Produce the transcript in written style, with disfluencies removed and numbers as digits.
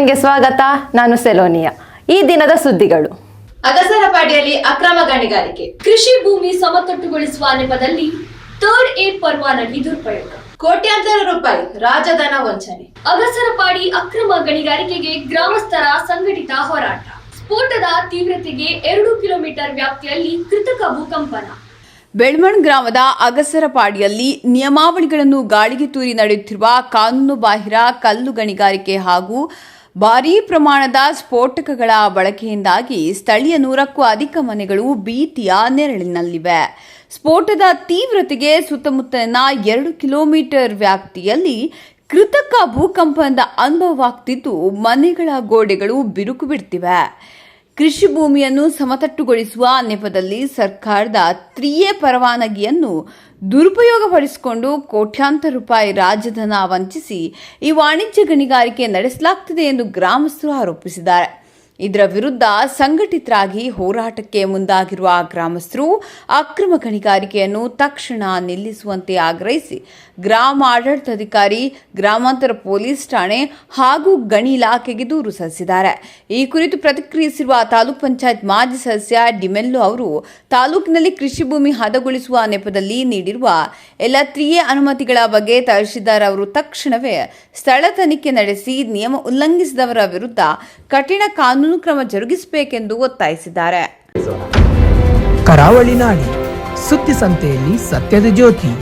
ಗೆ ಸ್ವಾಗತ. ನಾನು ಸೆಲೋನಿಯಾ. ಈ ದಿನದ ಸುದ್ದಿಗಳು. ಅಗಸರಪಾಡಿಯಲ್ಲಿ ಅಕ್ರಮ ಗಣಿಗಾರಿಕೆ, ಕೃಷಿ ಭೂಮಿ ಸಮತಟ್ಟುಗೊಳಿಸುವ ನೆಪದಲ್ಲಿ ಥರ್ಡ್ ಎ ಪರವಾನಗಿ ದುರುಪಯೋಗ, ಕೋಟ್ಯಾಂತರ ರೂಪಾಯಿ ರಾಜಧನ ವಂಚನೆ. ಅಗಸರಪಾಡಿ ಅಕ್ರಮ ಗಣಿಗಾರಿಕೆಗೆ ಗ್ರಾಮಸ್ಥರ ಸಂಘಟಿತ ಹೋರಾಟ. ಸ್ಫೋಟದ ತೀವ್ರತೆಗೆ 2 ಕಿಲೋಮೀಟರ್ ವ್ಯಾಪ್ತಿಯಲ್ಲಿ ಕೃತಕ ಭೂಕಂಪನ. ಬೆಳ್ಮಣ್ ಗ್ರಾಮದ ಅಗಸರಪಾಡಿಯಲ್ಲಿ ನಿಯಮಾವಳಿಗಳನ್ನು ಗಾಳಿಗೆ ತೂರಿ ನಡೆಯುತ್ತಿರುವ ಕಾನೂನುಬಾಹಿರ ಕಲ್ಲು ಗಣಿಗಾರಿಕೆ ಹಾಗೂ ಭಾರೀ ಪ್ರಮಾಣದ ಸ್ಫೋಟಕಗಳ ಬಳಕೆಯಿಂದಾಗಿ ಸ್ಥಳೀಯ 100ಕ್ಕೂ ಅಧಿಕ ಮನೆಗಳು ಭೀತಿಯ ನೆರಳಿನಲ್ಲಿವೆ. ಸ್ಫೋಟದ ತೀವ್ರತೆಗೆ ಸುತ್ತಮುತ್ತಲಿನ 2 ಕಿಲೋಮೀಟರ್ ವ್ಯಾಪ್ತಿಯಲ್ಲಿ ಕೃತಕ ಭೂಕಂಪನದ ಅನುಭವವಾಗುತ್ತಿದ್ದು ಮನೆಗಳ ಗೋಡೆಗಳು ಬಿರುಕು ಬಿಡುತ್ತಿವೆ. ಕೃಷಿ ಭೂಮಿಯನ್ನು ಸಮತಟ್ಟುಗೊಳಿಸುವ ನೆಪದಲ್ಲಿ ಸರ್ಕಾರದ 3A ಪರವಾನಗಿಯನ್ನು ದುರುಪಯೋಗಪಡಿಸಿಕೊಂಡು ಕೋಟ್ಯಾಂತರ ರೂಪಾಯಿ ರಾಜಧನ ವಂಚಿಸಿ ಈ ವಾಣಿಜ್ಯ ಗಣಿಗಾರಿಕೆ ನಡೆಸಲಾಗುತ್ತಿದೆ ಎಂದು ಗ್ರಾಮಸ್ಥರು ಆರೋಪಿಸಿದ್ದಾರೆ. ಇದರ ವಿರುದ್ಧ ಸಂಘಟಿತರಾಗಿ ಹೋರಾಟಕ್ಕೆ ಮುಂದಾಗಿರುವ ಗ್ರಾಮಸ್ಥರು ಅಕ್ರಮ ಗಣಿಗಾರಿಕೆಯನ್ನು ತಕ್ಷಣ ನಿಲ್ಲಿಸುವಂತೆ ಆಗ್ರಹಿಸಿ ಗ್ರಾಮ ಆಡಳಿತಾಧಿಕಾರಿ, ಗ್ರಾಮಾಂತರ ಪೊಲೀಸ್ ಠಾಣೆ ಹಾಗೂ ಗಣಿ ಇಲಾಖೆಗೆ ದೂರು ಸಲ್ಲಿಸಿದ್ದಾರೆ. ಈ ಕುರಿತು ಪ್ರತಿಕ್ರಿಯಿಸಿರುವ ತಾಲೂಕ್ ಪಂಚಾಯತ್ ಮಾಜಿ ಸದಸ್ಯ ಡಿಮೆಲ್ಲೋ ಅವರು, ತಾಲೂಕಿನಲ್ಲಿ ಕೃಷಿ ಭೂಮಿ ಹದಗೊಳಿಸುವ ನೆಪದಲ್ಲಿ ನೀಡಿರುವ ಎಲ್ಲ 3A ಅನುಮತಿಗಳ ಬಗ್ಗೆ ತಹಶೀಲ್ದಾರ್ ಅವರು ತಕ್ಷಣವೇ ಸ್ಥಳ ತನಿಖೆ ನಡೆಸಿ ನಿಯಮ ಉಲ್ಲಂಘಿಸಿದವರ ವಿರುದ್ಧ ಕಠಿಣ ಕಾನೂನು ಕ್ರಮ ಜರುಗಿಸಬೇಕೆಂದು ಒತ್ತಾಯಿಸಿದ್ದಾರೆ. ಕರಾವಳಿ ನಾಡಿ ಸುದ್ದಿ ಸಂತೆಯಲ್ಲಿ ಸತ್ಯದ ಜ್ಯೋತಿ.